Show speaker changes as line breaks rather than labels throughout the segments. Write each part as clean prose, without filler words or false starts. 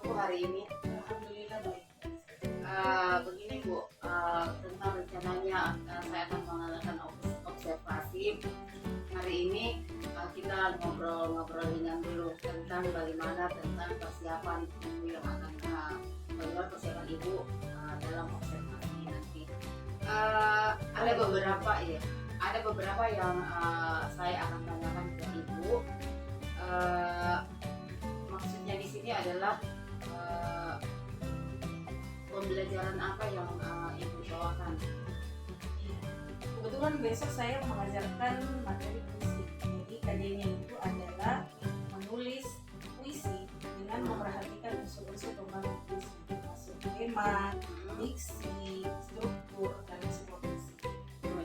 Bu hari ini?
Alhamdulillah baik.
Begini Bu, tentang rencananya saya akan mengadakan observasi. Hari ini kita ngobrol-ngobrol ringan dulu tentang bagaimana tentang persiapan Ibu yang akan bagaimana persiapan Ibu dalam observasi nanti. Ada beberapa yang saya akan tanyakan ke Ibu. Maksudnya di sini adalah pembelajaran apa yang Ibu bawakan?
Kebetulan besok saya mengajarkan materi puisi. Jadi KD-nya itu adalah menulis puisi dengan memperhatikan unsur-unsur pembangun puisi, termasuk tema, diksi, struktur, dan semua puisi.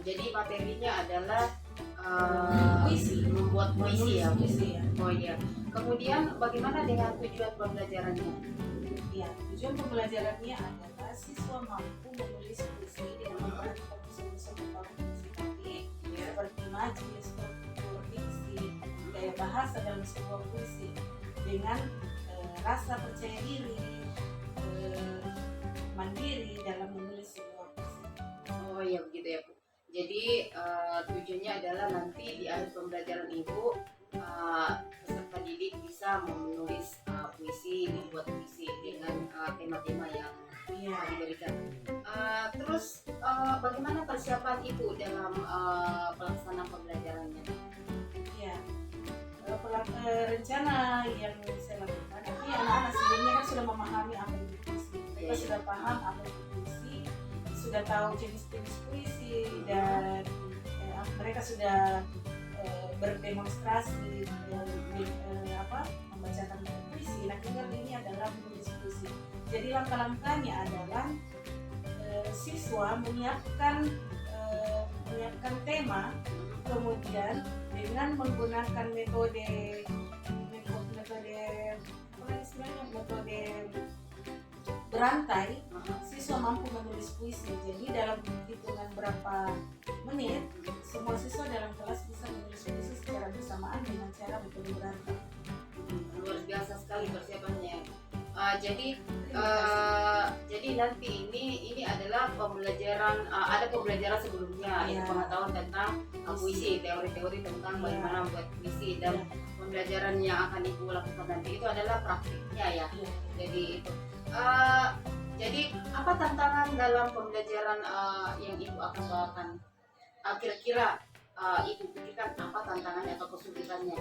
Jadi materinya adalah
Puisi.
membuat puisi ya.
Puisi ya.
Oh iya. Kemudian bagaimana dengan tujuan pembelajarannya?
Ya, tujuan pembelajarannya adalah siswa mampu menulis puisi dengan memperhatikan unsur-unsur pembangun puisi tadi, seperti majelis, struktur, diksi, gaya bahasa dalam sebuah puisi, dengan rasa percaya diri, mandiri dalam menulis sebuah puisi.
Oh iya begitu ya Bu. Jadi tujuannya adalah nanti di akhir pembelajaran Ibu peserta didik bisa menulis puisi, membuat puisi dengan tema-tema yang diberikan. Terus bagaimana persiapan Ibu dalam pelaksanaan pembelajarannya?
Ya, rencana yang saya lakukan, nanti anak-anak sebelumnya kan sudah memahami apa itu puisi, mereka sudah paham apa itu puisi, sudah tahu jenis-jenis puisi, dan mereka sudah berdemonstrasi membacakan puisi. Nah, tinggal ini adalah menulis puisi. Jadi langkah-langkahnya adalah siswa menyiapkan tema, kemudian dengan menggunakan metode berantai, siswa mampu menulis puisi. Jadi dalam hitungan berapa menit, semua siswa dalam kelas bisa menulis puisi secara bersamaan dengan cara metode berantai.
Luar biasa sekali persiapannya. Jadi nanti ini adalah pembelajaran, ada pembelajaran sebelumnya,
Ya.
pengetahuan tentang puisi, teori-teori tentang bagaimana membuat puisi, dan pembelajaran yang akan Ibu lakukan nanti itu adalah praktiknya ya. Jadi itu. Jadi apa tantangan dalam pembelajaran yang Ibu akan bawakan? Kira-kira Ibu pikirkan apa tantangannya atau kesulitannya?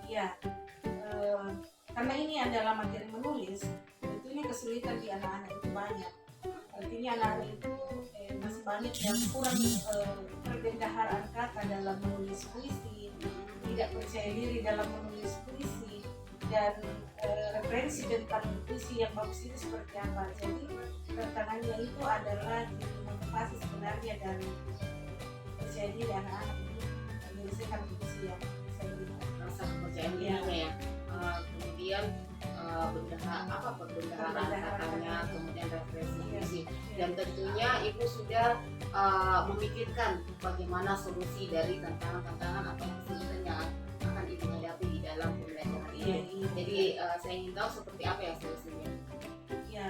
Ya, karena ini adalah materi menulis, tentunya kesulitan di anak-anak itu banyak. Artinya anak-anak itu masih banyak yang kurang perbendaharaan kata dalam menulis puisi, tidak percaya diri dalam menulis puisi, dan referensi tentang puisi yang bagus itu seperti apa. Jadi tantangannya itu adalah motivasi sebenarnya dan percaya diri anak-anak itu menyelesaikan puisi yang bisa dilihat.
Rasa kepercayaan dirinya ya. Kemudian perbendaharaan katanya, kemudian referensi puisi, dan tentunya Ibu sudah memikirkan bagaimana solusi dari tantangan-tantangan atau kesulitan yang akan Ibu hadapi di dalam pembelajaran ini. Jadi saya ingin tahu seperti apa ya solusinya.
Ya,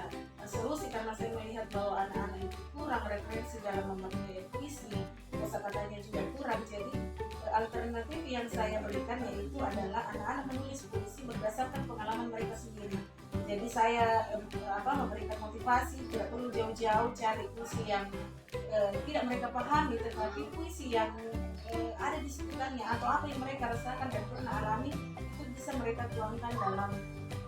solusi karena saya melihat bahwa anak-anak itu kurang referensi dalam membaca puisi, kosakatanya juga kurang. Jadi alternatif yang saya berikan yaitu adalah anak-anak menulis puisi berdasarkan pengalaman mereka sendiri. Jadi saya memberikan motivasi, tidak perlu jauh-jauh cari puisi yang tidak mereka pahami, tetapi puisi yang ada di sekitarnya atau apa yang mereka rasakan dan pernah alami itu bisa mereka tuangkan dalam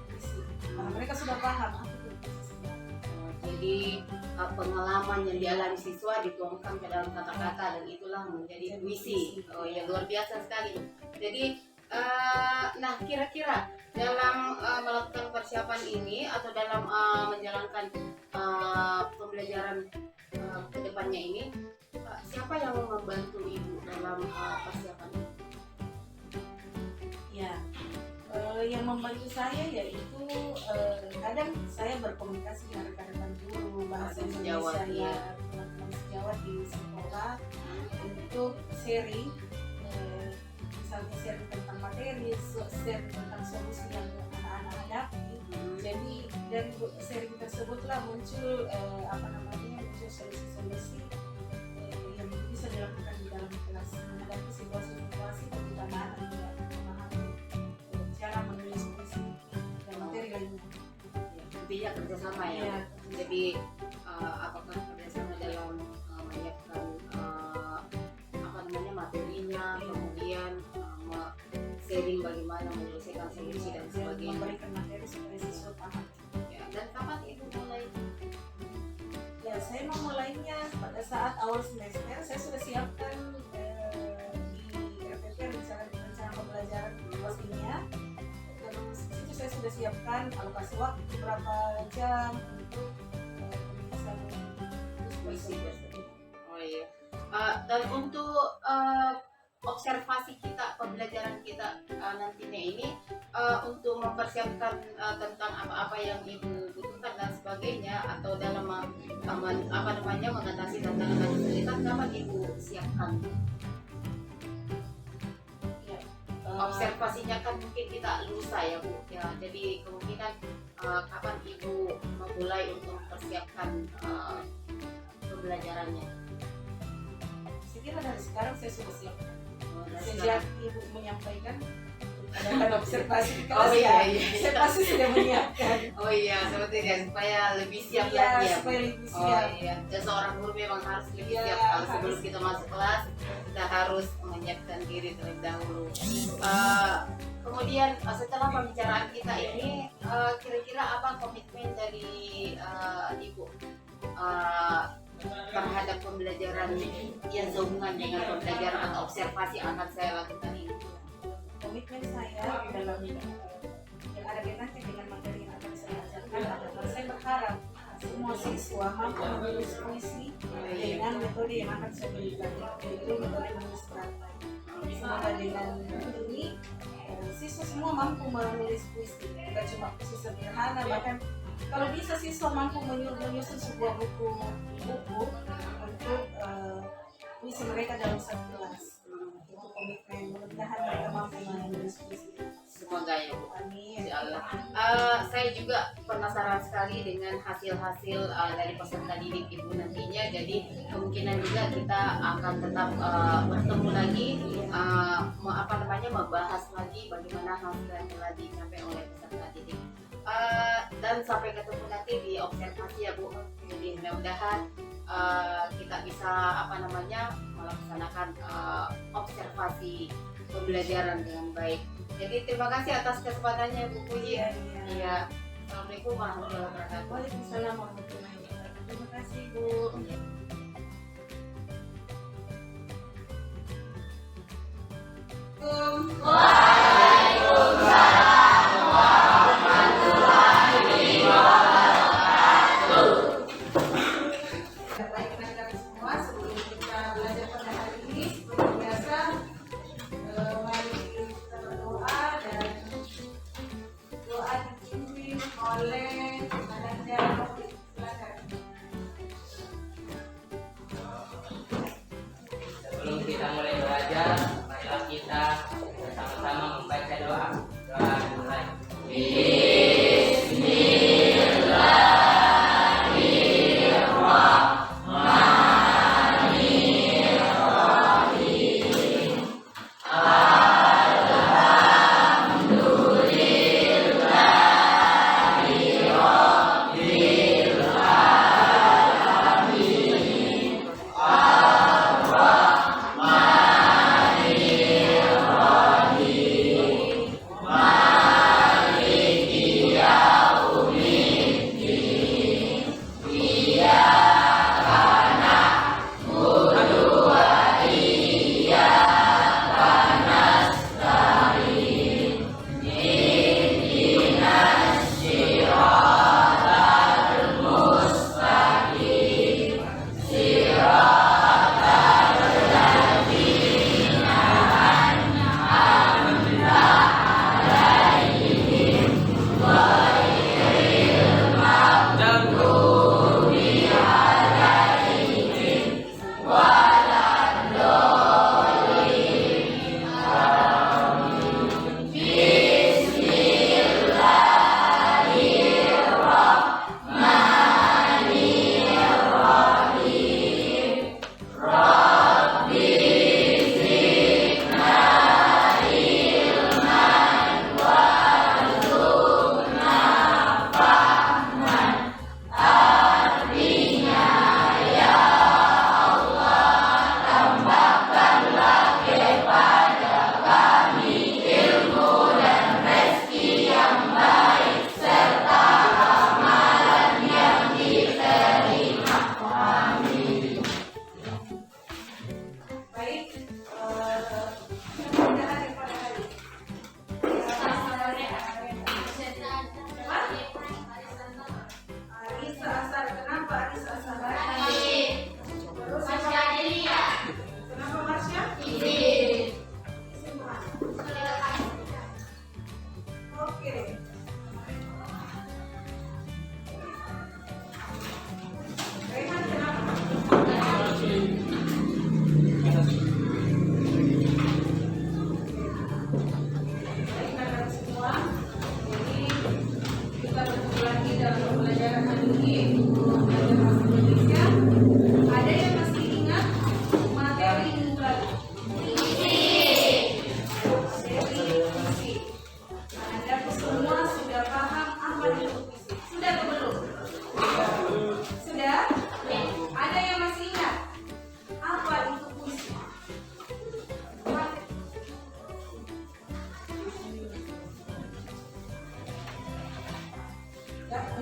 puisi. Karena mereka sudah paham apa itu puisi sebenarnya.
Jadi pengalaman yang dialami siswa dituangkan ke dalam kata-kata dan itulah menjadi puisi. Oh ya, luar biasa sekali. Jadi nah kira-kira dalam melakukan persiapan ini atau dalam menjalankan pembelajaran kedepannya ini, siapa yang membantu Ibu dalam persiapan ini?
Ya, yang membantu saya yaitu kadang saya berkomunikasi dengan rekan-rekan guru bahasa Indonesia ya, teman-teman sejawat di sekolah untuk sharing, misalnya sharing tentang materi, sharing tentang solusi yang anak-anak hadapi. Jadi kemudian sharing tersebutlah muncul muncul solusi-solusi yang bisa dilakukan di dalam kelas menghadapi situasi-situasi keutamaan dan juga memahami cara menulis puisi dan materi lainnya.
Intinya kerjasama ya.
Iya.
Jadi apakah kerjasama dalam menyiapkan materinya, kemudian sharing bagaimana menyelesaikan solusi dan sebagainya.
Memberikan materi supaya siswa paham.
Ya, dan kapan ibu mulai?
Ya, saya memulainya pada saat awal semester. Saya sudah siapkan di RPP rencana pembelajaran pastinya. Terus itu saya sudah siapkan alokasi waktu berapa jam untuk bisa
Puisi tersebut. Oh iya. Dan untuk observasi kita, pembelajaran kita nantinya ini untuk mempersiapkan tentang apa-apa yang ibu butuhkan dan sebagainya, atau dalam mengatasi tantangan kesulitan, kapan ibu siapkan?
ya,
Observasinya kan mungkin kita lusa ya Bu ya, jadi kemungkinan kapan ibu memulai untuk mempersiapkan pembelajarannya?
saya kira dari sekarang saya sudah siapkan.
Dari
Sejak
sekarang.
ibu menyampaikan adakan observasi di kelas,
Oh iya,
ya,
iya.
saya pasti sudah menyiapkan.
Oh iya, seperti itu supaya lebih siap
Iya,
lagi ya.
supaya lebih
Oh
siap.
iya, dan seorang guru memang harus lebih
Iya,
siap. Kalau
harus.
sebelum kita masuk kelas, kita harus menyiapkan diri terlebih dahulu. Kemudian setelah pembicaraan kita ini, kira-kira apa komitmen dari ibu terhadap pembelajaran yang sehubungan dengan pembelajaran atau observasi yang akan saya lakukan ini?
Komitmen saya dalam yang ada kaitannya dengan materi yang akan saya ajarkan adalah saya berharap semua siswa mampu menulis puisi dengan metode yang akan saya berikan, yaitu metode menulis berantai. Semoga dengan ini siswa semua mampu menulis puisi, bukan cuma puisi sederhana, bahkan kalau bisa siswa mampu menyusun sebuah buku untuk puisi mereka dalam satu kelas. Itu komitmen, mudah-mudahan mereka mampu menulis puisi.
Semoga ya Bu.
Amin.
Insya Allah. Saya juga penasaran sekali dengan hasil-hasil dari peserta didik ibu nantinya. Jadi kemungkinan juga kita akan tetap bertemu lagi, membahas lagi bagaimana hasil yang telah dicapai oleh peserta didik. Dan sampai ketemu nanti di observasi ya Bu. Jadi mudah-mudahan kita bisa melaksanakan observasi pembelajaran dengan baik. Jadi terima kasih atas kesempatannya Bu Puji. Iya. Assalamualaikum warahmatullahi wabarakatuh.
Waalaikumsalam warahmatullahi wabarakatuh. Terima kasih Bu. Baik rekan-rekan semua, sebelum kita belajar pada hari ini, seperti biasa, mari kita berdoa, dan doa dipimpin oleh Ananda. Silakan.
Sebelum kita mulai belajar, marilah kita bersama-sama membaca doa. Doa dimulai.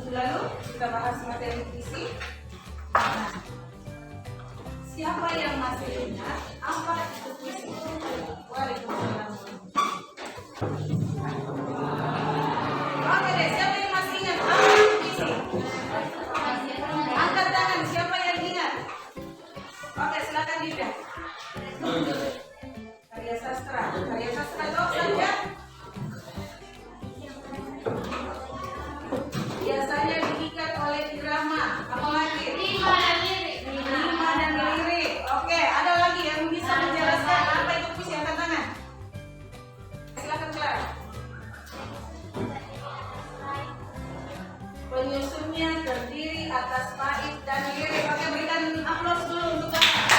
minggu lalu kita bahas materi puisi. Nah, siapa yang masih ingat apa itu puisi? Waalaikumsalam. Oke deh, siapa yang masih ingat apa itu puisi? Angkat tangan, siapa yang ingat? Oke, silakan Dinda. Karya sastra tahu saja. Biasanya diikat oleh irama, apa lagi? Rima dan lirik. Oke, ada lagi yang bisa menjelaskan apa itu puisi? Angkat tangan. Silakan Clara. Penyusunnya terdiri atas bait dan lirik. Oke, berikan aplaus dulu untuk Clara.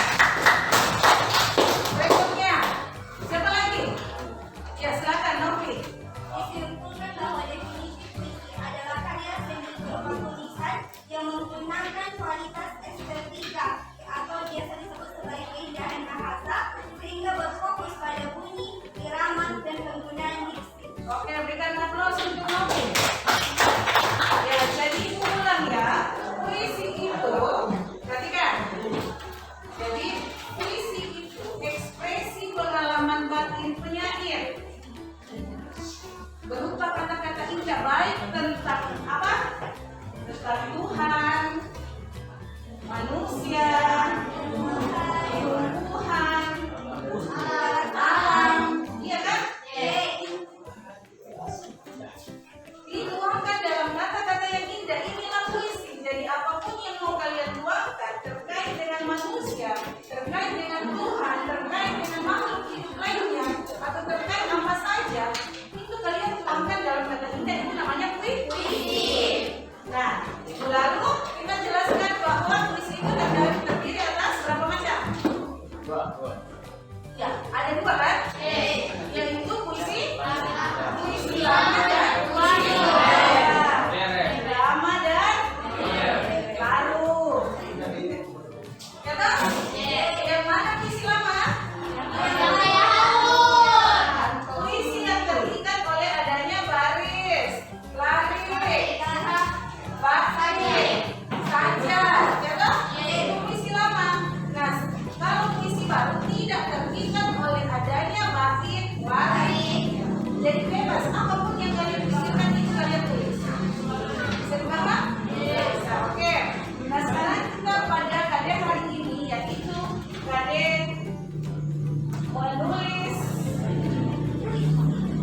Berikutnya, siapa lagi? Ya, silakan Novi.
Disimpulkan bahwa definisi puisi adalah karya seni berupa tulisan yang menggunakan kualitas estetika atau biasa disebut sebagai keindahan bahasa sehingga berfokus pada bunyi, irama, dan penggunaan diksi.
Oke, berikan aplaus untuk Novi. Ya, jadi ulang ya. Puisi itu, perhatikan. Jadi puisi itu ekspresi pengalaman batin penyair berupa kata-kata indah baik tentang apa? Tentang Tuhan, manusia, tumbuhan, alam, iya kan? Dituangkan dalam kata-kata yang indah. Inilah puisi. Jadi apapun yang mau kalian tuangkan terkait dengan manusia, terkait dengan Tuhan, terkait dengan makhluk hidup lainnya, atau terkait apa saja, itu kalian tuangkan dalam kata indah. Itu namanya puisi. Nah, minggu lalu kita jelaskan bahwa puisi itu terdiri atas berapa macam? Ya, ada dua kan? Yaitu puisi lama dan puisi drama dan baru. Ya toh? Yang mana puisi lama? Puisi yang terikat oleh adanya baris, larik, bait, saja. Ya toh? Itu puisi lama. Nah, kalau puisi baru tidak terikat oleh adanya bait, baris. Jadi bebas, apapun yang kalian pikirkan itu kalian tulis. Bisa dipaham? Bisa, oke. Nah sekarang kita pada KD hari ini, yaitu KD menulis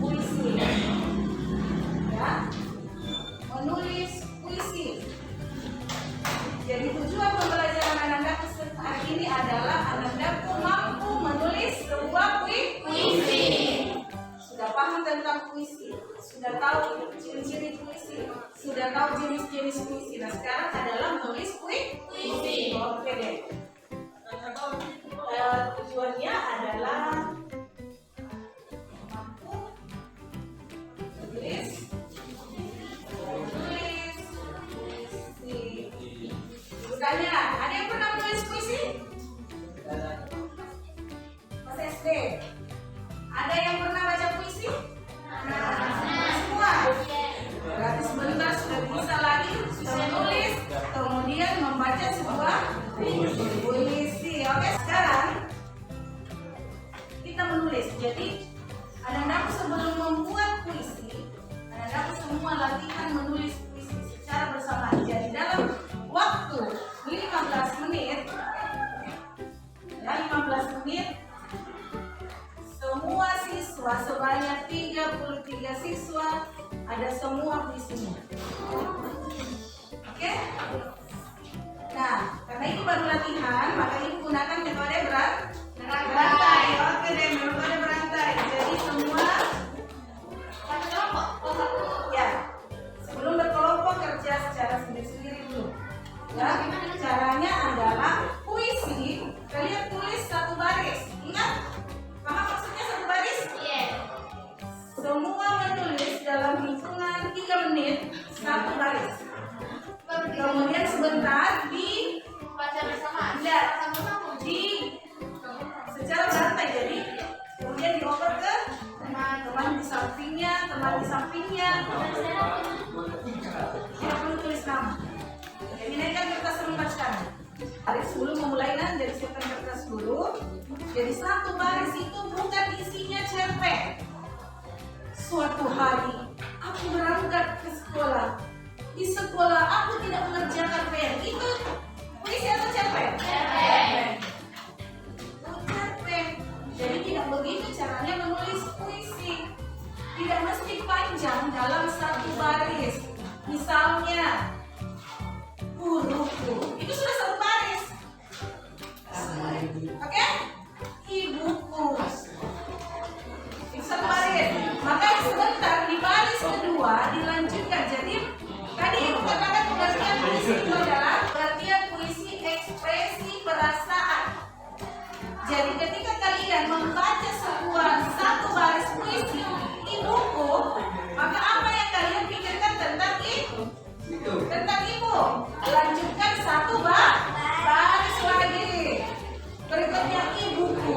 puisi. Ya, menulis puisi. Jadi tujuan pembelajaran Anandaku hari ini adalah Anandaku mampu menulis sebuah puisi. Sudah paham tentang puisi, sudah tahu ciri-ciri puisi, sudah tahu jenis-jenis puisi. Nah sekarang adalah menulis puisi. Oke deh. Tujuannya adalah mampu menulis puisi. Misalnya, ada yang pernah menulis puisi? Pas SD. Ada yang pernah baca puisi? Semua. Berarti sebentar sudah bisa lagi, sudah menulis, kemudian membaca sebuah puisi. Oke, sekarang kita menulis. Jadi, anak-anakku sebelum membuat puisi, anak-anakku semua latihan menulis puisi secara bersamaan. Jadi dalam waktu 15 menit, semua siswa sebanyak 33 siswa ada semua puisinya. Oke? Nah, karena ini baru latihan, maka ini gunakan metode berantai. Oke deh, metode berantai. Jadi semua satu kelompok. Ya, sebelum berkelompok kerja secara sendiri-sendiri dulu. Ya, caranya adalah puisi kalian tulis satu baris. Ingat? Paham maksudnya satu baris? Semua menulis dalam hitungan 3 menit satu baris. Kemudian sebentar
baca bersama.
di secara berantai. Jadi kemudian dioper ke teman di sampingnya. Tidak perlu tulis sekarang. Baris dulu memulai jadi siapkan kertas dulu. Jadi satu baris itu bukan isinya cerpen. Suatu hari aku berangkat ke sekolah. Di sekolah aku tidak mengerjakan PR. Itu puisi atau cerpen? Cerpen. Oh, cerpen. Jadi tidak begitu caranya menulis puisi. Tidak mesti panjang dalam satu baris. Misalnya guruku, itu sudah satu baris. Oke? Ibuku, itu satu baris. Maka sebentar di baris kedua dilanjutkan. Jadi tadi ibu katakan pengertian puisi itu adalah pengertian puisi ekspresi perasaan. Jadi ketika kalian membaca sebuah satu baris puisi ibuku, maka apa yang kalian pikirkan tentang ibu? Tentang ibu. Lanjutkan satu baris lagi. Berikutnya ibuku.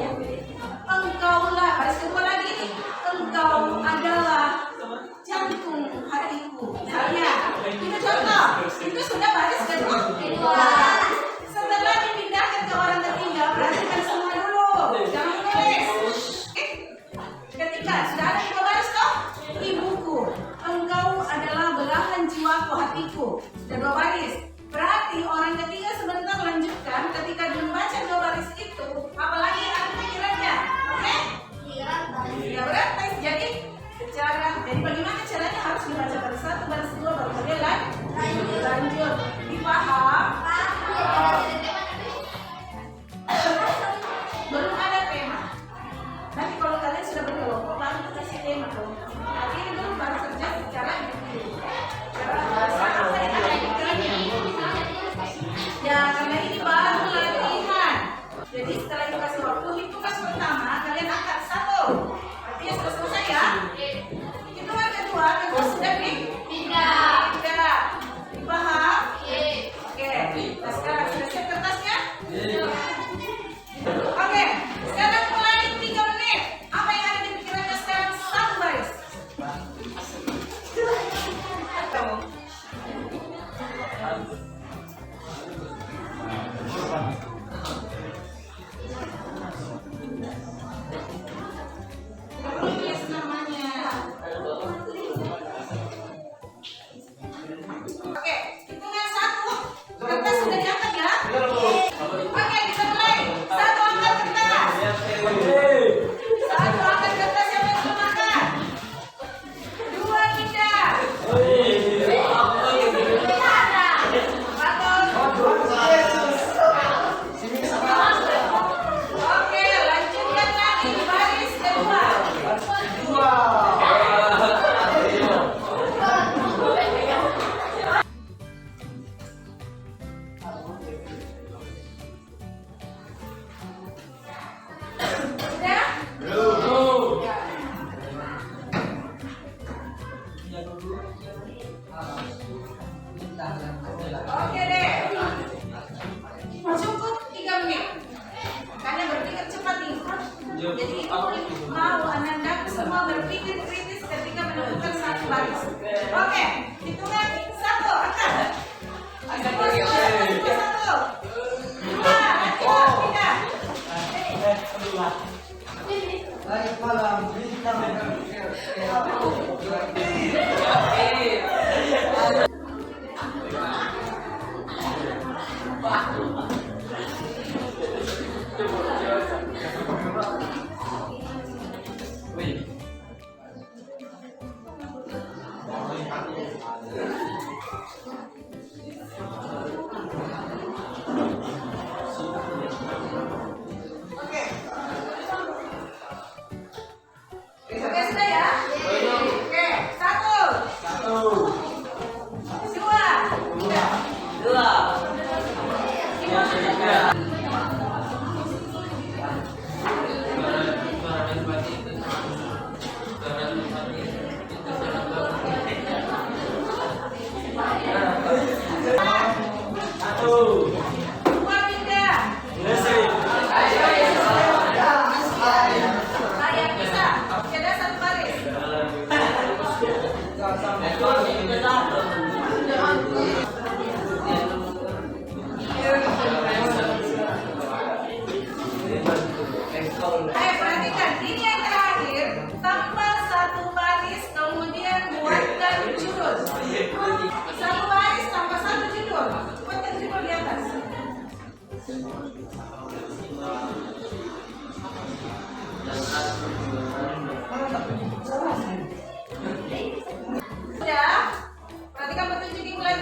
Engkaulah, baris kedua lagi. Engkau adalah jantung hatiku. Misalnya, itu contoh. Itu sudah baris kedua. Setelah dipindahkan ke orang ketiga, perhatikan semua dulu. Jangan menulis. Ketika sudah ada dua baris toh, ibuku, engkau adalah belahan jiwaku, hatiku. Sudah dua baris. Berarti orang ketiga sebentar lanjutkan. Ketika membaca dua baris itu, apalagi ada pikirannya, oke? Ya berarti jadi bagaimana caranya harus dibaca baris satu, baris dua, baru kemudian lanjut. Dipaham? Belum ada tema. Nanti kalau kalian sudah berkelompok baru kita kasih tema tuh. Tapi ini belum baru kerja secara ya karena ini baru latihan. Jadi setelah dikasih waktu hitungan pertama kalian angkat satu. Artinya sudah selesai ya. Hitungan kedua sudah pindah. Dipaham? Oke. Nah sekarang sudah siap kertasnya? Oke. Sekarang mulai 3 menit. Apa yang ada di pikirannya sekarang? Satu baris. Tulis namanya. Oke, hitungan satu. Kertas sudah diangkat ya? Oke, kita mulai. Satu angkat kertas. Satu angkat kertas yang belum makan. Dua pindah. Oke, lanjutkan lagi baris kedua. Oke deh. Cukup 3 menit. Kalian berpikir cepat nih. Jadi itu mau Ananda semua berpikir kritis ketika menemukan satu baris. Oke, hitungan 1 angkat. Satu. 2, pindah. Oke, sudah ya? Oke, 1, 2, 3.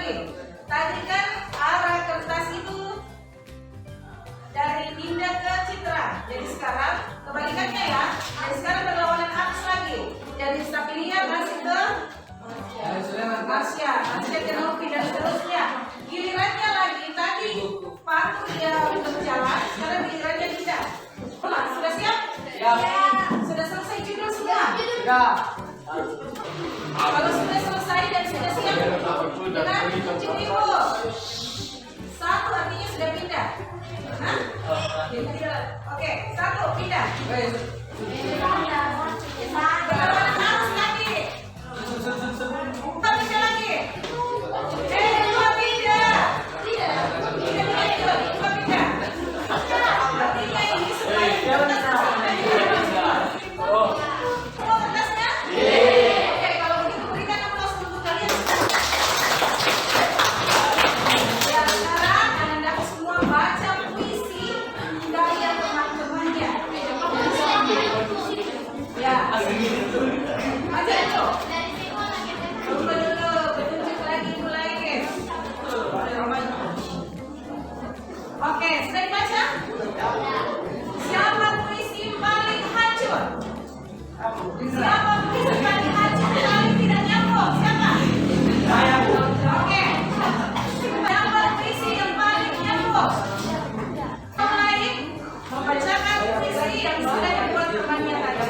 lagi. Tadi kan arah kertas itu dari Dinda ke Citra. Jadi sekarang kebalikannya ya. Jadi sekarang berlawanan arus lagi. Jadi Safinia masih ke Masya ke Novi dan seterusnya. Gilirannya lagi tadi Patu dia berjalan, sekarang gilirannya Dinda. Sudah siap?
Ya.
Sudah selesai judul semua?
Ya.
Kalau sudah selesai dan sudah siap dengan kunci ibu. Satu artinya sudah pindah. Hah? Oke, satu pindah. Berlawanan arus lagi. Empat pindah lagi. Dua pindah. Dua pindah. Artinya ini supaya oh, kertasnya? Oke, kalau begitu berikan aplaus untuk kalian. Ya, sekarang Anda semua baca puisi gaya teman-temannya. Ya, baca itu. Coba dulu, bertunjuk lagi mulai guys. Oke, sudah dibaca? Siapa puisi paling hancur? Siapa puisi paling hancur? Paling tidak nyambung? Siapa? Oke. Siapa puisi yang paling nyambung? Yang lain membacakan puisi yang sudah dibuat temannya tadi.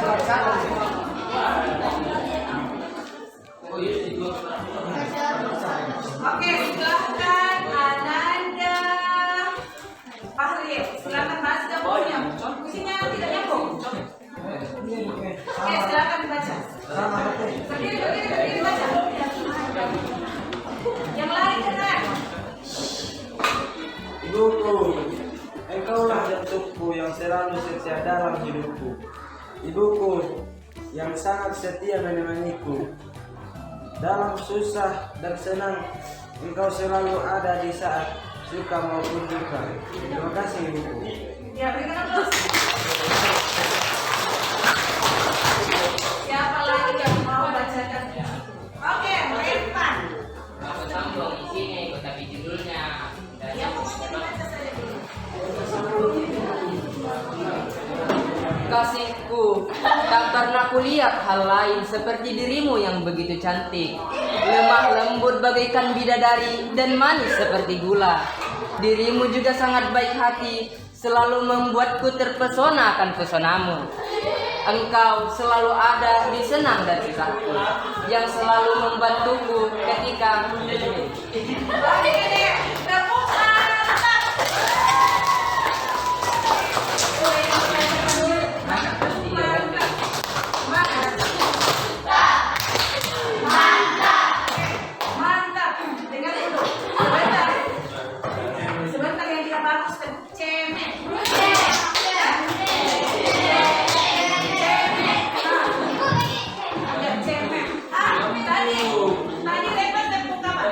Oke, silahkan Ananda Fahri. Silakan baca bukunya. Puisinya tidak nyambung. Oke, silakan dibaca. Berdiri baca. Yang lain dengar.
Ibuku, engkaulah bentukku yang selalu setia dalam hidupku. Ibuku yang sangat setia menemaniku. Dalam susah dan senang, engkau selalu ada di saat suka maupun duka. Terima kasih ibuku.
Ya, berikan aplaus. Siapa lagi yang mau bacakan? Oke, Revan.
Aku sambung isinya ikut tapi judulnya.
Ya, pokoknya dibaca saja dulu.
Kasihku, tak pernah kulihat hal lain seperti dirimu yang begitu cantik. Lemah lembut bagaikan bidadari dan manis seperti gula. Dirimu juga sangat baik hati, selalu membuatku terpesona akan pesonamu. Engkau selalu ada di senang dan susahku, yang selalu membantuku ketika
Oke, deh. Tepuk mantap. Dengar dulu. Sebentar yang tidak bagus kan cemen. Agak cemen. Tadi Revan tepuk apa?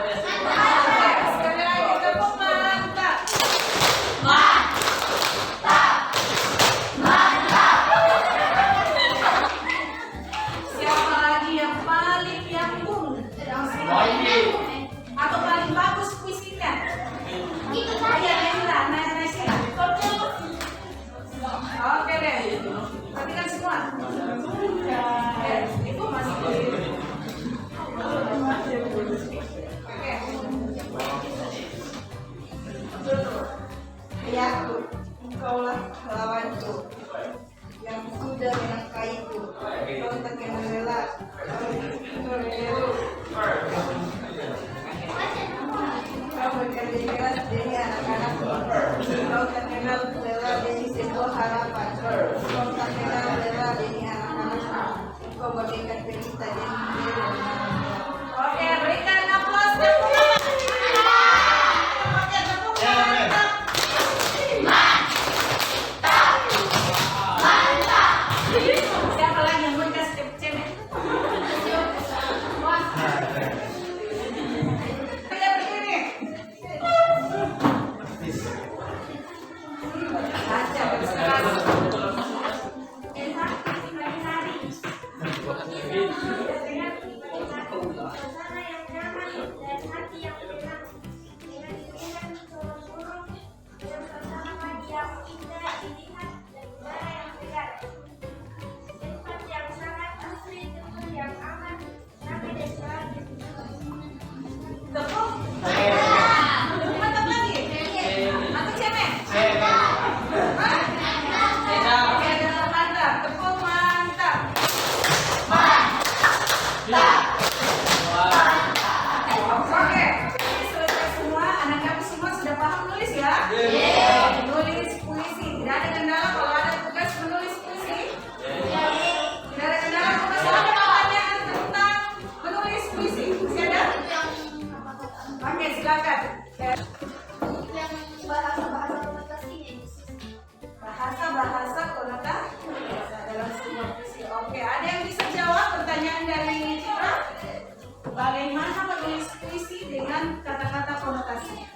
dengan kata-kata konotasi?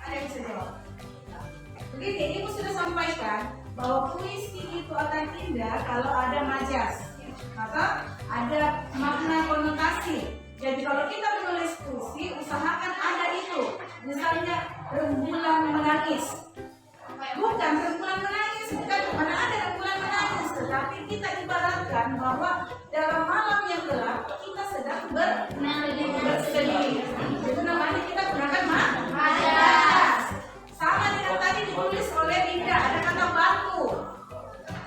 Ada yang bisa jawab? Begini, Ibu sudah sampaikan bahwa puisi itu akan indah kalau ada majas, maka ada makna konotasi. Jadi kalau kita menulis puisi, usahakan ada itu. Misalnya rembulan menangis. Bukan rembulan menangis, bukan mana ada rembulan menangis, tetapi kita ibaratkan bahwa dalam malam yang gelap kita sedang bersedih. Itu namanya kita gunakan majas. Sama dengan tadi ditulis oleh Linda, ada kata batu.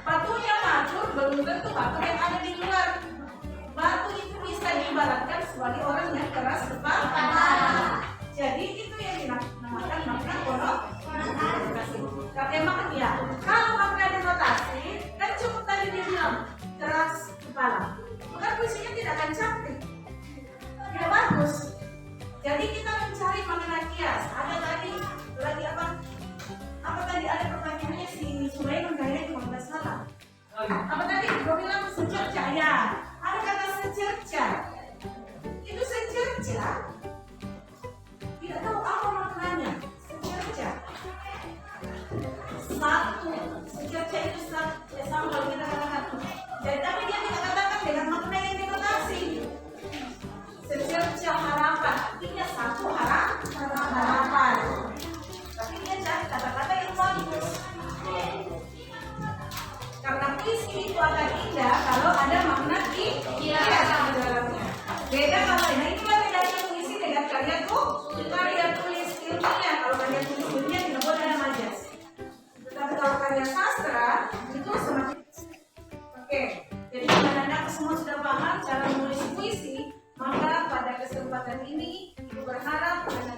Batunya macur, belum tentu batu yang ada di luar. Batu itu bisa diibaratkan sebagai orang yang keras kepala. Jadi itu yang dinamakan makna konotasi. Emang ya, kalau makna denotasi kan cukup tadi dia bilang keras kepala. Maka puisinya tidak akan cantik, tidak bagus. Jadi kita mencari makna kias. Ada tadi lagi apa? Apa tadi ada pertanyaannya si Sulaiman kayaknya cuma nggak salah. Apa tadi? Gue bilang secerca ya. Ada kata secerca. Itu secerca. Tidak tahu apa maknanya. Secerca. Satu. Secerca itu satu. Ya sama kalau kita katakan. Jadi tapi dia tidak katakan dengan makna yang denotasi. Secerca harapan. Artinya satu harapan. Tapi dia cari kata-kata yang bagus. Karena puisi itu akan indah kalau ada makna kias di dalamnya. Beda kalau ini bedanya puisi dengan karya tulis ilmiah. Kalau karya tulis ilmiah tidak boleh ada majas. Tetapi kalau karya sastra itu semakin oke. Jadi karena semua sudah paham cara menulis puisi, maka pada kesempatan ini Ibu berharap dan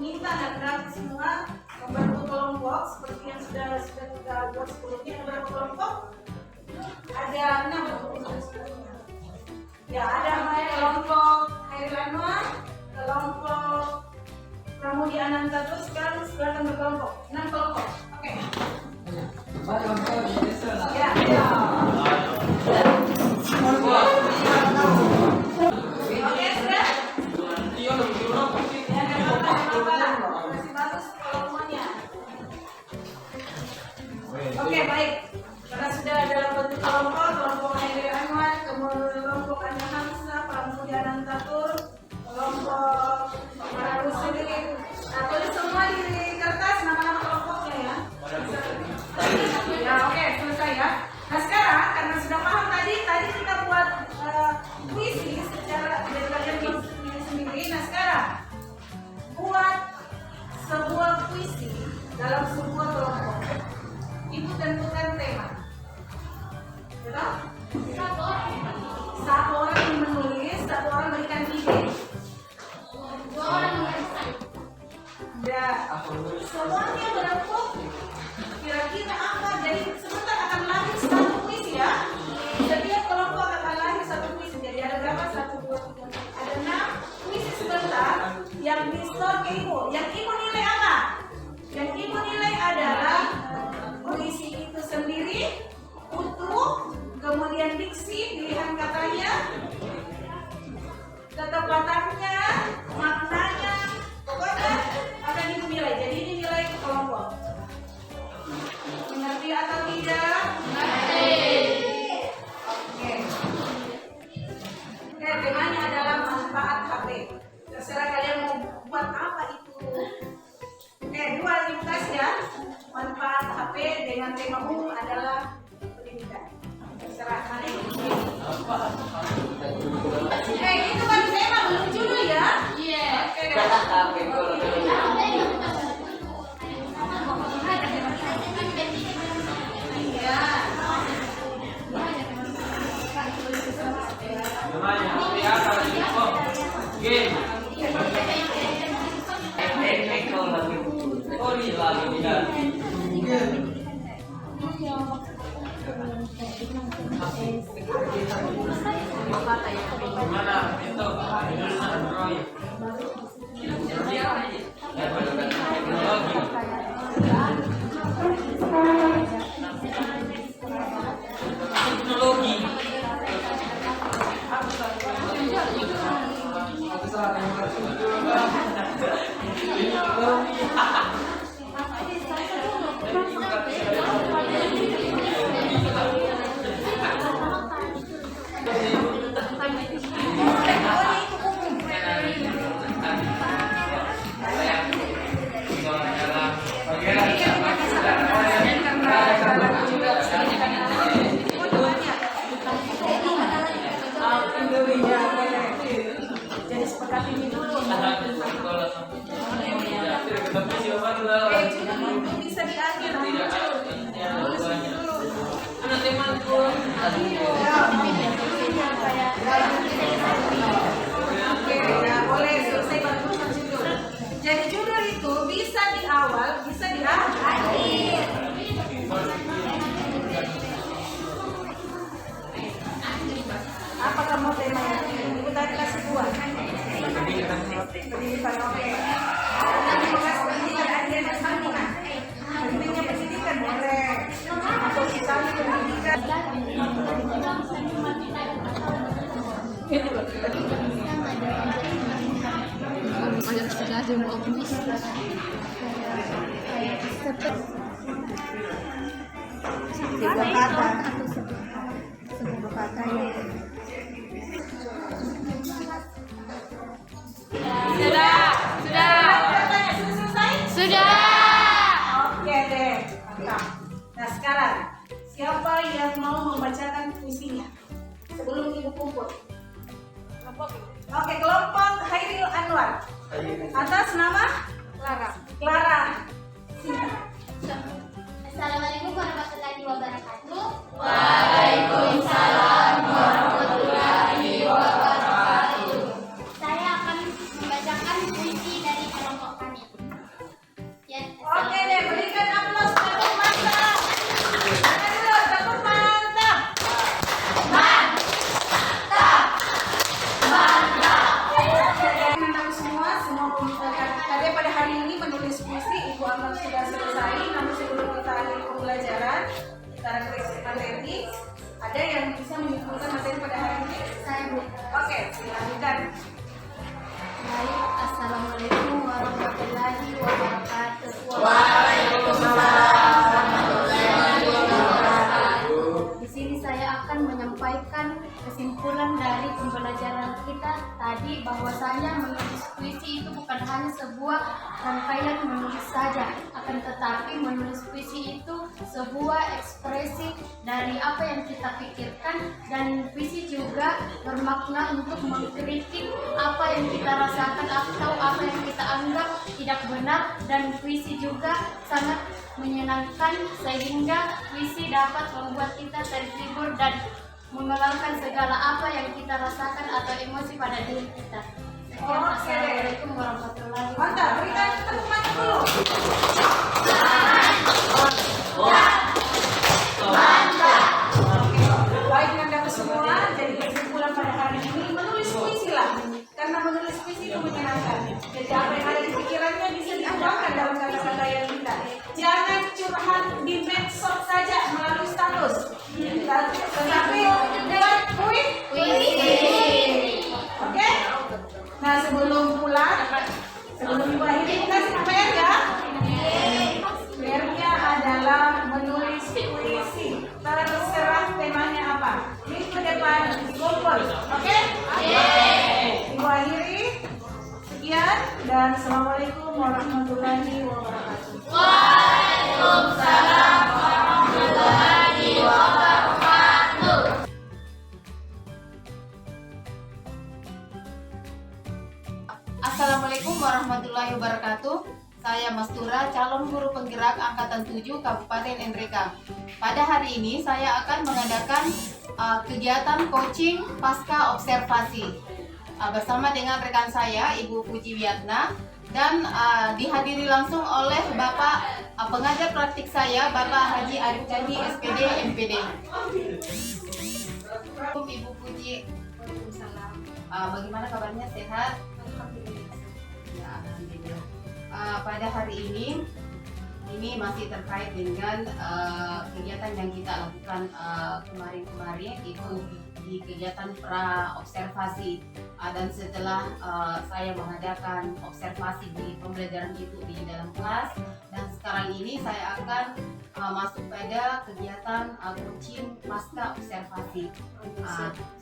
minta anak-anak semua membantu kelompok seperti yang sudah kita buat sebelumnya. Beberapa kelompok ada 6. Ya, ada kelompok Hairil Anwar, kelompok Pramudi Ananta, terus sekarang silakan berkelompok 6 kelompok. Oke. Ya. Oke, sudah? Ya, masih bagus kelompoknya. Oke, baik. Karena sudah dalam bentuk kelompok Hairil Anwar, kemudian kelompok Anya Hamzah, Pramudi Anantatur, kelompok para muslimin. Nah, tulis semua di kertas nama-nama kelompoknya ya. Ya, oke, selesai ya. Nah, sekarang karena sudah paham tadi kita buat puisi secara dari kalian sendiri. Nah, sekarang buat sebuah puisi dalam sebuah kelompok. Ibu tentukan tema. Betul? Satu orang yang menulis, satu orang berikan ide. 2 orang menuliskan. Dan semuanya berembuk. Kira-kira apa? Jadi sebentar akan lahir satu puisi ya. Setiap kelompok akan lahir satu puisi. Jadi ada berapa? 1, 2, 3, 4. Ada 6 puisi sebentar yang di-store ke Ibu. Yang Ibu nilai apa? Yang Ibu nilai adalah puisi itu sendiri, utuh, kemudian diksi, pilihan katanya, ketepatannya, maknanya, pokoknya akan Ibu nilai. Jadi ini nilai kelompok. Mengerti atau tidak? Mengerti. Oke. Oke, temanya adalah manfaat HP. Terserah kalian mau buat apa itu. Oke, 2 dibukas ya. Manfaat HP dengan tema umum adalah pendidikan. Terserah mana yang pilih. Itu baru tema, belum judul ya? Iya. Oke.
Teknologi.
Jadi sepakat ini dulu. Bisa di akhir. Oke, ya boleh selesai baru judul. Jadi judul itu bisa di awal, bisa di akhir. Apa kamu temanya? Ibu tadi kasih buat. Pendidikan, oke. Nanti bahas pendidikan akhirnya sambungan. Pentingnya pendidikan boleh. Atau kita pendidikan.
Tiga kata. Sebuah kata ya.
Sudah. Oke deh, mantap. Nah sekarang siapa yang mau membacakan puisinya sebelum ibu kumpul? Oke, kelompok Hairil Anwar. Atas nama Clara.
Assalamualaikum warahmatullahi wabarakatuh.
Waalaikumsalam warahmatullahi wabarakatuh.
Saya akan membacakan puisi dari kelompok kami. Ya,
Oke deh, berikan aplaus tepuk mantap. Ayo, tepuk mantap. Teman-teman semua tadi pada hari ini menulis puisi Ibu Amal sudah selesai. Namun sebelum kita akhiri pembelajaran, kita refleksi materi. Ada yang bisa menyimpulkan materi pada hari ini?
saya Bu.
Oke, silakan.
Baik, Assalamualaikum warahmatullahi wabarakatuh. Di sini saya akan menyampaikan kesimpulan dari pembelajaran kita tadi, bahwasanya menulis puisi itu bukan hanya sebuah rangkaian menulis saja, akan tetapi menulis puisi itu sebuah ekspresi dari apa yang kita pikirkan, dan puisi juga bermakna untuk mengkritik apa yang kita rasakan atau apa yang kita anggap tidak benar, dan puisi juga sangat menyenangkan sehingga puisi dapat membuat kita terhibur dan mengeluarkan segala apa yang kita rasakan atau emosi pada diri kita. Sekian, Assalamualaikum warahmatullahi
Mantap,
wabarakatuh.
berikan tepuk tangan dulu. Baik Anda semua, jadi kesimpulan pada hari ini menulis puisi lah, karena menulis puisi itu menyenangkan. Jadi apa yang ada di pikirannya bisa dituangkan dalam kata-kata yang indah. Jangan curhat di medsos saja melalui status, tetapi buat puisi. Oke? Nah sebelum pulang, sebelum Ibu akhiri kasih PR ya. PR-nya adalah menulis puisi. Terserah temanya apa. Minggu depan kumpul. Oke? Ibu akhiri. Sekian dan Assalamualaikum warahmatullahi wabarakatuh.
Waalaikumsalam warahmatullahi wabarakatuh.
Assalamualaikum warahmatullahi wabarakatuh. Saya Mastura, calon guru penggerak Angkatan 7 Kabupaten Nrekang. Pada hari ini saya akan mengadakan kegiatan coaching pasca observasi bersama dengan rekan saya Ibu Puji Wiatna, dan dihadiri langsung oleh Bapak pengajar praktik saya Bapak Haji Arif Jadi SPD MPD. Ibu Puji, bagaimana kabarnya, sehat? Ya, alhamdulillah. Pada hari ini masih terkait dengan kegiatan yang kita lakukan kemarin-kemarin, itu di kegiatan pra observasi dan setelah saya mengadakan observasi di pembelajaran itu di dalam kelas, dan sekarang ini saya akan masuk pada kegiatan coaching pasca observasi.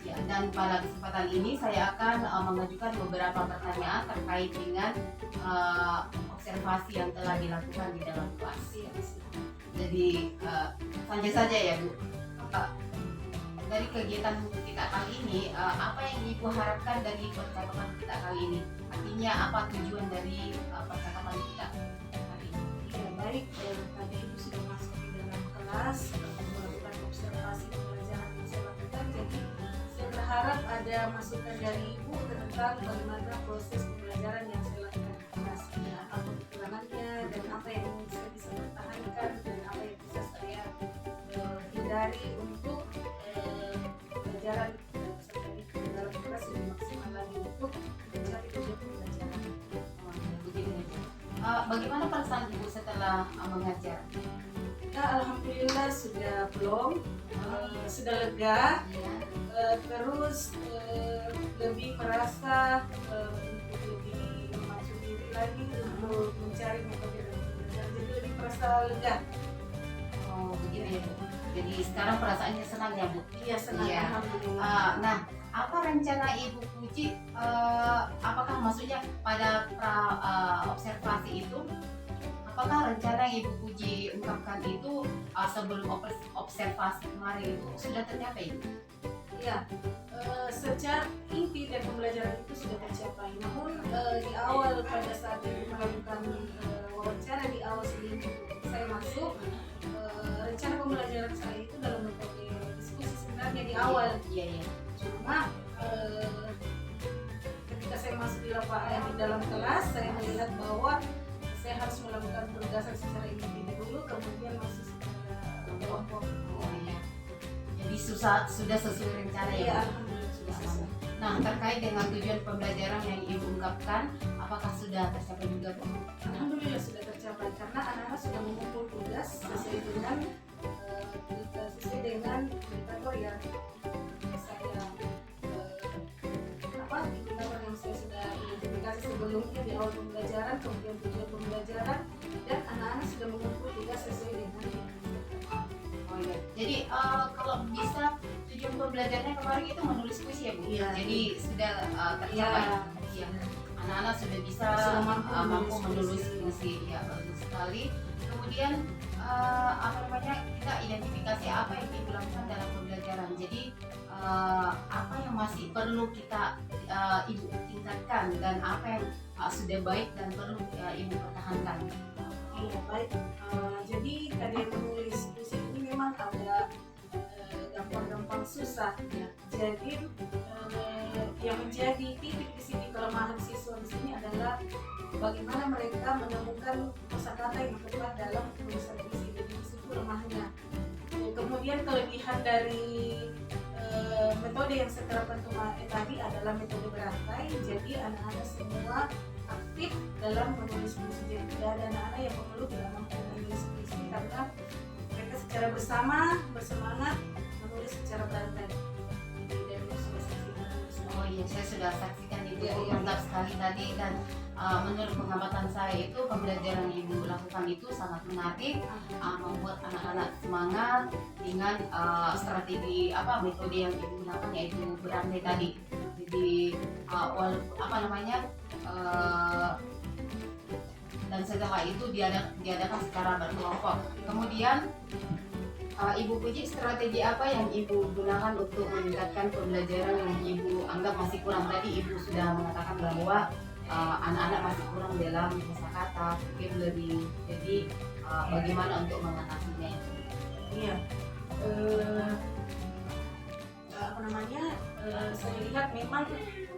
Ya, dan pada kesempatan ini saya akan mengajukan beberapa pertanyaan terkait dengan observasi yang telah dilakukan di dalam kelas. Jadi saja saja ya Bu. Dari kegiatan kita kali ini, apa yang Ibu harapkan dari percakapan kita kali ini? Artinya apa tujuan dari percakapan kita kali ini?
Ya, baik, tadi Ibu sudah masuk di dalam kelas melakukan observasi pembelajaran yang saya lakukan. Jadi saya berharap ada masukan dari Ibu tentang bagaimana proses pembelajaran yang saya lakukan di kelas, ya, apa kekurangannya dan apa yang saya bisa pertahankan dan apa yang bisa saya hindari untuk pelajaran terjadi di dalam kelas lebih maksimal lagi untuk mencari tujuan pembelajaran.
Bagaimana perasaan Ibu setelah mengajar?
Ya, alhamdulillah sudah belum, sudah lega,
Ya.
terus lebih merasa untuk lebih maju diri lagi untuk mencari metode dan pembelajaran. Jadi lebih merasa lega.
Oh begitu ya Bu. Jadi sekarang perasaannya senang ya Bu?
Iya, senang,
Iya.
alhamdulillah.
Nah, apa rencana Ibu Puji? Apakah maksudnya pada observasi itu? Apakah rencana yang Ibu Puji ungkapkan itu sebelum observasi kemarin itu sudah tercapai?
Iya, secara inti dan pembelajaran itu sudah tercapai. Namun di awal pada saat Ibu melakukan wawancara di awal sebelum saya masuk, rencana pembelajaran saya itu dalam metode diskusi sebenarnya di awal.
Iya, iya.
Cuma ketika saya masuk di dalam kelas, saya melihat bahwa saya harus melakukan penugasan secara individu dulu, kemudian masuk secara kelompok.
Oh iya. Jadi sudah sesuai rencana ya
Iya,
Bu?
alhamdulillah sudah sesuai.
Nah, terkait dengan tujuan pembelajaran yang Ibu ungkapkan, apakah sudah tercapai juga Bu?
Alhamdulillah sudah tercapai karena anak-anak sudah mengumpul tugas sesuai dengan indikator yang saya indikator yang saya sudah identifikasi sebelumnya di awal pembelajaran, kemudian tujuan pembelajaran, dan anak-anak sudah mengumpul tugas sesuai dengan
Oh iya. Jadi kalau bisa tujuan pembelajarannya kemarin itu menulis puisi ya Bu?
Iya.
Jadi sudah tercapai.
Iya.
Iya. Anak-anak sudah bisa
Sudah
mampu menulis
puisi.
puisi. Ya bagus sekali. Kemudian kita identifikasi apa yang Ibu lakukan dalam pembelajaran. Jadi apa yang masih perlu kita Ibu tingkatkan dan apa yang sudah baik dan perlu Ibu pertahankan.
Iya, baik. Jadi kadang menulis puisi ini memang ada gampang-gampang susah.
Ya.
Jadi yang menjadi titik di sini kelemahan siswa di sini adalah bagaimana mereka menemukan kosakata yang tepat dalam penulisan puisi. Jadi di situ lemahnya. Kemudian kelebihan dari metode yang saya terapkan tadi adalah metode berantai. Jadi anak-anak semua aktif dalam menulis puisi. Jadi tidak ada anak-anak yang mengeluh tidak mampu menulis puisi karena mereka secara bersemangat menulis secara berantai. Jadi dari sudah saksikan.
Oh iya, saya sudah saksikan Ibu
Iya, iya.
mantap sekali tadi dan menurut pengamatan saya itu pembelajaran yang Ibu lakukan itu sangat menarik, membuat anak-anak semangat dengan strategi metode yang Ibu gunakan yaitu berantai tadi. Jadi dan setelah itu diadakan secara berkelompok. Kemudian Ibu Puji, strategi apa yang Ibu gunakan untuk meningkatkan pembelajaran yang Ibu anggap masih kurang? Tadi Ibu sudah mengatakan bahwa anak-anak masih kurang dalam kosakata, vocabulary. Jadi bagaimana untuk mengatasinya itu?
Iya. Saya lihat memang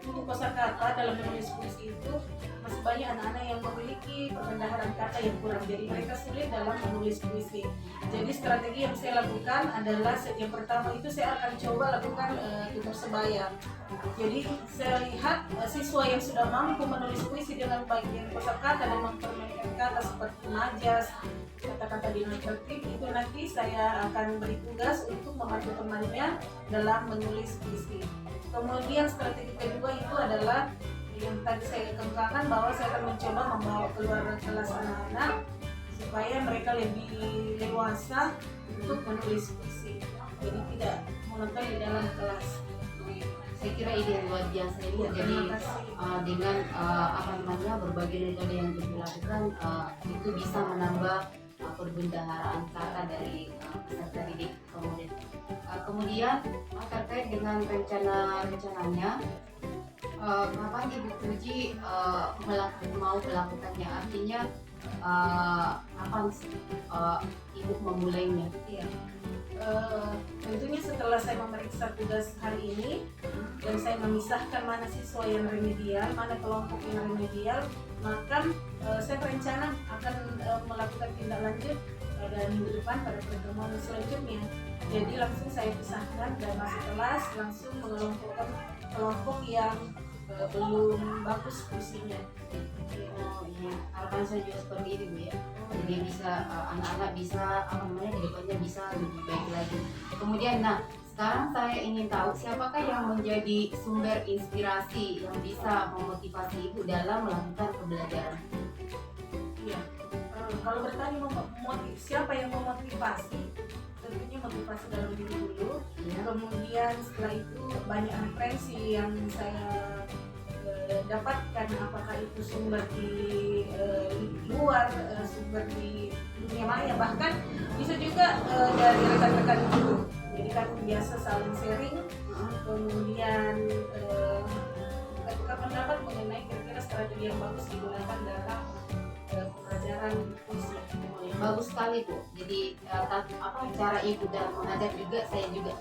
untuk kosakata dalam menulis puisi itu masih banyak anak-anak yang memiliki perbendaharaan kata yang kurang, jadi mereka sulit dalam menulis puisi. Jadi strategi yang saya lakukan adalah yang pertama itu saya akan coba lakukan tutur sebaya. Jadi saya lihat siswa yang sudah mampu menulis puisi dengan bagian kosakata dan mempermainkan kata seperti majas, kata-kata dengan tertib, itu nanti saya akan beri tugas untuk membantu temannya dalam menulis puisi. Kemudian strategi kedua itu adalah yang tadi saya kembangkan, bahwa saya akan mencoba membawa keluar kelas anak-anak supaya mereka lebih dewasa untuk menulis puisi, jadi tidak monoton di dalam kelas.
Saya kira ide yang luar biasa ini.
Ya,
Jadi
terima kasih.
dengan apa namanya berbagai metode yang dilakukan itu bisa menambah perbendaharaan kata dari peserta didik kemudian. Kemudian terkait dengan rencananya kapan Ibu Puji mau melakukannya, artinya kapan Ibu memulainya?
Iya. Tentunya setelah saya memeriksa tugas hari ini dan saya memisahkan mana siswa yang remedial, mana kelompok yang remedial, maka saya berencana akan melakukan tindak lanjut pada minggu depan pada pertemuan selanjutnya. Jadi langsung saya pisahkan dan masuk kelas, langsung mengelompokkan kelompok yang belum bagus puisinya.
Oh iya, harapan saya juga seperti itu Bu ya. Jadi bisa anak-anak bisa apa namanya di depannya bisa lebih baik lagi. Kemudian sekarang saya ingin tahu siapakah yang menjadi sumber inspirasi yang bisa memotivasi Ibu dalam melakukan pembelajaran?
Iya. Kalau bertanya siapa yang memotivasi, tentunya motivasi dalam diri dulu.
Ya.
Kemudian setelah itu banyak referensi yang saya dapatkan, apakah itu sumber di luar, sumber di dunia maya, bahkan bisa juga dari rekan-rekan itu. Jadi kan biasa saling sharing, kemudian tukar pendapat mengenai kira-kira strategi yang bagus digunakan dalam pembelajaran puisi.
Bagus sekali Bu. Jadi cara Ibu dalam mengajar juga saya juga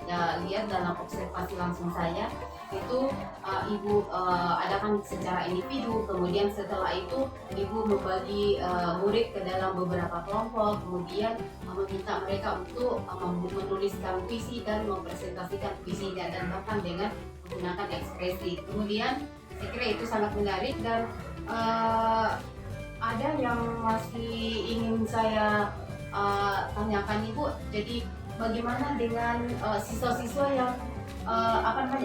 lihat dalam observasi langsung saya itu Ibu adakan secara individu, kemudian setelah itu Ibu membagi murid ke dalam beberapa kelompok, kemudian meminta mereka untuk menuliskan puisi dan mempresentasikan puisinya dan bahkan dengan menggunakan ekspresi. Kemudian saya kira itu sangat menarik dan ada yang masih ingin saya tanyakan Ibu. Jadi bagaimana dengan siswa-siswa yang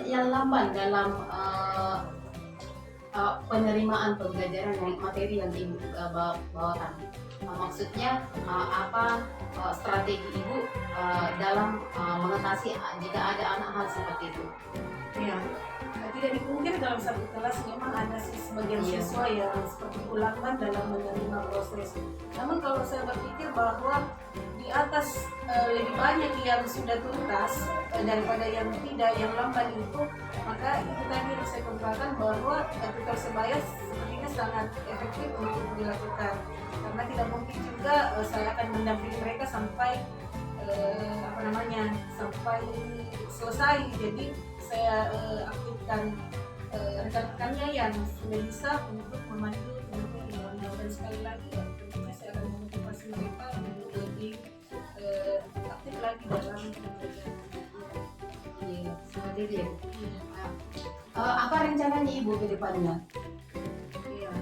yang lamban dalam penerimaan pembelajaran yang materi yang Ibu bawakan? Maksudnya apa strategi Ibu dalam mengatasi jika ada anak hal seperti itu?
Ya, tidak dipungkiri dalam satu kelas memang ada sebagian siswa yang seperti lamban dalam menerima proses. Namun kalau saya berpikir bahwa di atas lebih banyak yang sudah tuntas daripada yang tidak, yang lamban itu, maka itu tadi yang saya katakan bahwa tutor sebaya sepertinya sangat efektif untuk dilakukan. Karena tidak mungkin juga saya akan mendampingi mereka sampai sampai selesai. Jadi saya aktifkan rekan-rekannya yang sudah bisa untuk memandu dan sekali lagi tentunya saya akan memotivasi mereka untuk lebih aktif lagi dalam pembelajaran.
Iya, seperti itu ya. Apa rencananya Ibu ke depannya?
Iya,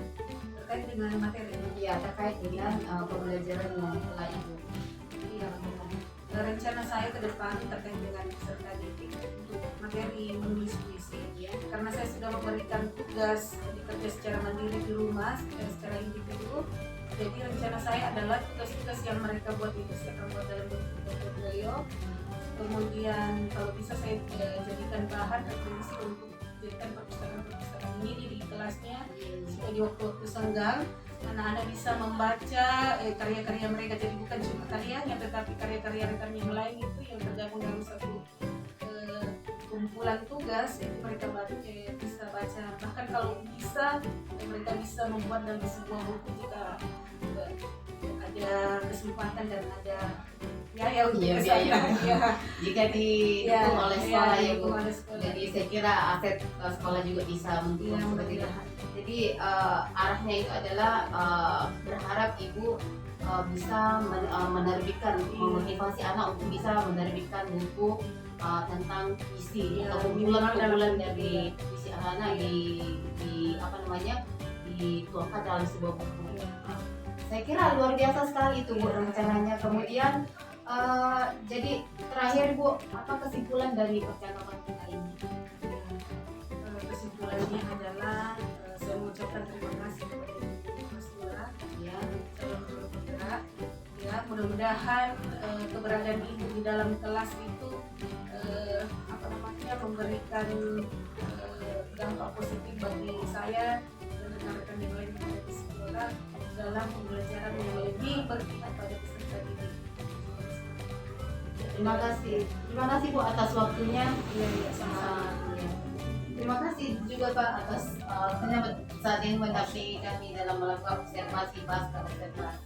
terkait dengan materi.
Iya, terkait dengan pembelajaran yang telah Ibu.
Iya, rencana saya ke depan terkait dengan peserta didik untuk materi menulis puisi,
Ya.
karena saya sudah memberikan tugas bekerja secara mandiri di rumah dan secara individu. Jadi rencana saya adalah tugas-tugas yang mereka buat itu saya akan buat dalam bentuk portfolio. Kemudian kalau bisa saya jadikan bahan referensi untuk jadikan perpustakaan ini di kelasnya supaya di waktu-waktu senggang anak-anak bisa membaca karya-karya mereka. Jadi bukan cuma karyanya tetapi karya-karya rekan yang lain itu yang tergabung dalam satu kumpulan tugas, itu mereka bisa baca. Bahkan kalau bisa mereka bisa membuat dalam sebuah buku jika ada kesempatan dan ada biaya untuk
Iya,
kesana.
biaya.
Ya.
Jika didukung oleh sekolah ya Bu.
didukung oleh sekolah.
Jadi saya kira aset sekolah juga bisa mendukung
Iya,
seperti itu.
mudah-mudahan.
Jadi arahnya itu adalah berharap ibu bisa menerbitkan, memotivasi anak untuk bisa menerbitkan buku tentang puisi
Iya,
atau
minimal
kumpulan
dalam
dari puisi anak-anak di apa namanya dituangkan dalam sebuah buku. Saya kira luar biasa sekali itu Bu rencananya. Kemudian jadi terakhir Bu, apa kesimpulan dari percakapan kita ini?
Kesimpulannya adalah saya mengucapkan terima kasih kepada Mas Lurah
Ya,
calon guru penggerak. Ya, mudah-mudahan keberadaan ibu di dalam kelas itu apa namanya memberikan dampak positif bagi saya dan rekan-rekan yang lain yang ada di sekolah dalam pembelajaran yang lebih berpihak pada peserta didik.
terima kasih Bu atas waktunya.
Iya, iya, sama-sama.
Ya. Terima kasih juga Pak atas saat ini mendampingi kami dalam melakukan observasi pasca observasi.